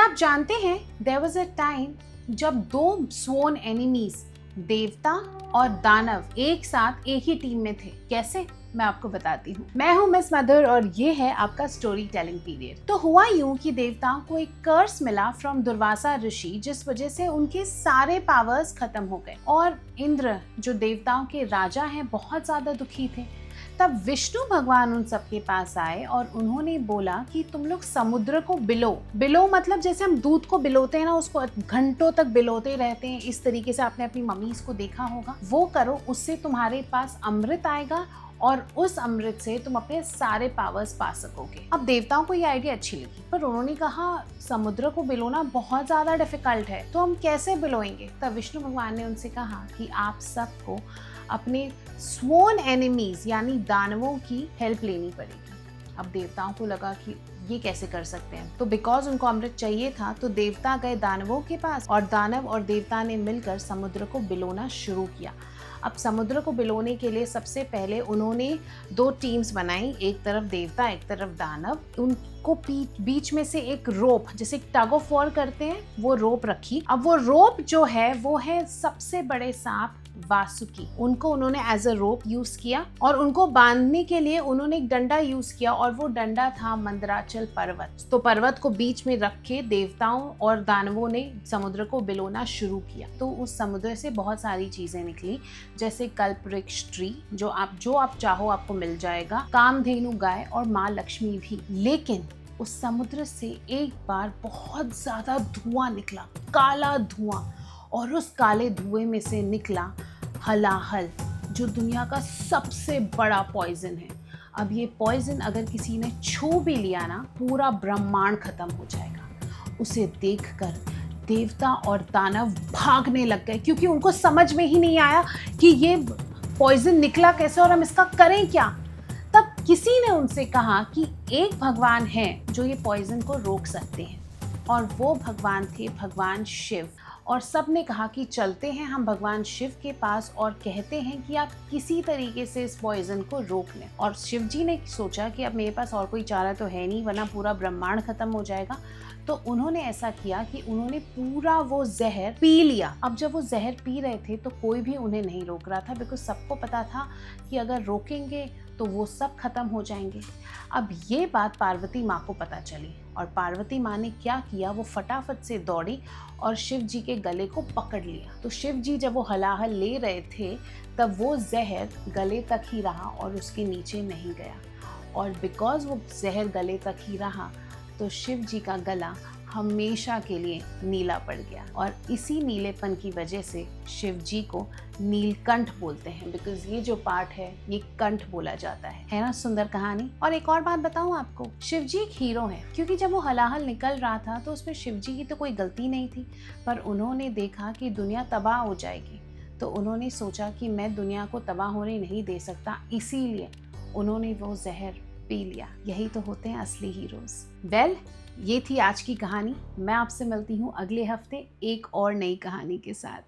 क्या आप जानते हैं देयर वाज अ टाइम जब दो स्वोन एनिमीज देवता और दानव एक साथ एक ही टीम में थे। कैसे, मैं आपको बताती हूँ। मैं हूँ मिस मधुर और ये है आपका स्टोरी टेलिंग पीरियड। तो हुआ यूं कि देवताओं को एक कर्स मिला फ्रॉम दुर्वासा ऋषि, जिस वजह से उनके सारे पावर्स खत्म हो गए और इंद्र जो देवताओं के राजा हैं बहुत ज्यादा दुखी थे। तब विष्णु भगवान उन सबके पास आए और उन्होंने बोला कि तुम लोग समुद्र को बिलो मतलब जैसे हम दूध को बिलोते हैं ना, उसको घंटों तक बिलोते रहते हैं, इस तरीके से आपने अपनी मम्मी को देखा होगा, वो करो। उससे तुम्हारे पास अमृत आएगा और उस अमृत से तुम अपने सारे पावर्स पा सकोगे। अब देवताओं को ये आइडिया अच्छी लगी, पर उन्होंने कहा समुद्र को बिलोना बहुत ज्यादा डिफिकल्ट है, तो हम कैसे बिलोएंगे। तब विष्णु भगवान ने उनसे कहा कि आप सबको अपने स्वोन एनिमीज यानी दानवों की हेल्प लेनी पड़ेगी। अब देवताओं को लगा कि ये कैसे कर सकते हैं, तो बिकॉज उनको अमृत चाहिए था तो देवता गए दानवों के पास और दानव और देवता ने मिलकर समुद्र को बिलोना शुरू किया। अब समुद्र को बिलोने के लिए सबसे पहले उन्होंने दो टीम्स बनाई, एक तरफ देवता एक तरफ दानव। उनको बीच में से एक रोप, जैसे टग ऑफ वॉर करते हैं, वो रोप रखी। अब वो रोप जो है वो है सबसे बड़े सांप वासुकी, उनको उन्होंने एज अ रोप यूज किया और उनको बांधने के लिए उन्होंने एक डंडा यूज किया और वो डंडा था मंदराचल पर्वत। तो पर्वत को बीच में रख के देवताओं और दानवों ने समुद्र को बिलोना शुरू किया। तो उस समुद्र से बहुत सारी चीजें निकली, जैसे कल्पवृक्ष ट्री, जो आप चाहो आपको मिल जाएगा, कामधेनु गाय और माँ लक्ष्मी भी। लेकिन उस समुद्र से एक बार बहुत ज्यादा धुआं निकला, काला धुआं, और उस काले धुएं में से निकला हलाहल, जो दुनिया का सबसे बड़ा पॉइजन है। अब ये पॉइजन अगर किसी ने छू भी लिया ना, पूरा ब्रह्मांड खत्म हो जाएगा। उसे देखकर देवता और दानव भागने लग गए, क्योंकि उनको समझ में ही नहीं आया कि ये पॉइजन निकला कैसे और हम इसका करें क्या। तब किसी ने उनसे कहा कि एक भगवान है जो ये पॉइजन को रोक सकते हैं, और वो भगवान थे भगवान शिव। और सब ने कहा कि चलते हैं हम भगवान शिव के पास और कहते हैं कि आप किसी तरीके से इस पॉइजन को रोक लें। और शिव जी ने सोचा कि अब मेरे पास और कोई चारा तो है नहीं, वरना पूरा ब्रह्मांड खत्म हो जाएगा। तो उन्होंने ऐसा किया कि उन्होंने पूरा वो जहर पी लिया। अब जब वो जहर पी रहे थे तो कोई भी उन्हें नहीं रोक रहा था, बिकॉज सबको पता था कि अगर रोकेंगे तो वो सब खत्म हो जाएंगे। अब ये बात पार्वती माँ को पता चली और पार्वती माँ ने क्या किया, वो फटाफट से दौड़ी और शिव जी के गले को पकड़ लिया। तो शिव जी जब वो हलाहल ले रहे थे तब वो जहर गले तक ही रहा और उसके नीचे नहीं गया। और बिकॉज वो जहर गले तक ही रहा तो शिव जी का गला हमेशा के लिए नीला पड़ गया। और इसी नीलेपन की वजह से शिव जी को नीलकंठ बोलते हैं, बिकॉज ये जो पार्ट है ये कंठ बोला जाता है ना। सुंदर कहानी। और एक और बात बताऊं आपको, शिव जी एक हीरो है, क्योंकि जब वो हलाहल निकल रहा था तो उसमें शिव जी की तो कोई गलती नहीं थी, पर उन्होंने देखा कि दुनिया तबाह हो जाएगी, तो उन्होंने सोचा कि मैं दुनिया को तबाह होने नहीं दे सकता, इसीलिए उन्होंने वो जहर पी लिया। यही तो होते हैं असली हीरोज। वेल, ये थी आज की कहानी। मैं आपसे मिलती हूँ अगले हफ्ते एक और नई कहानी के साथ।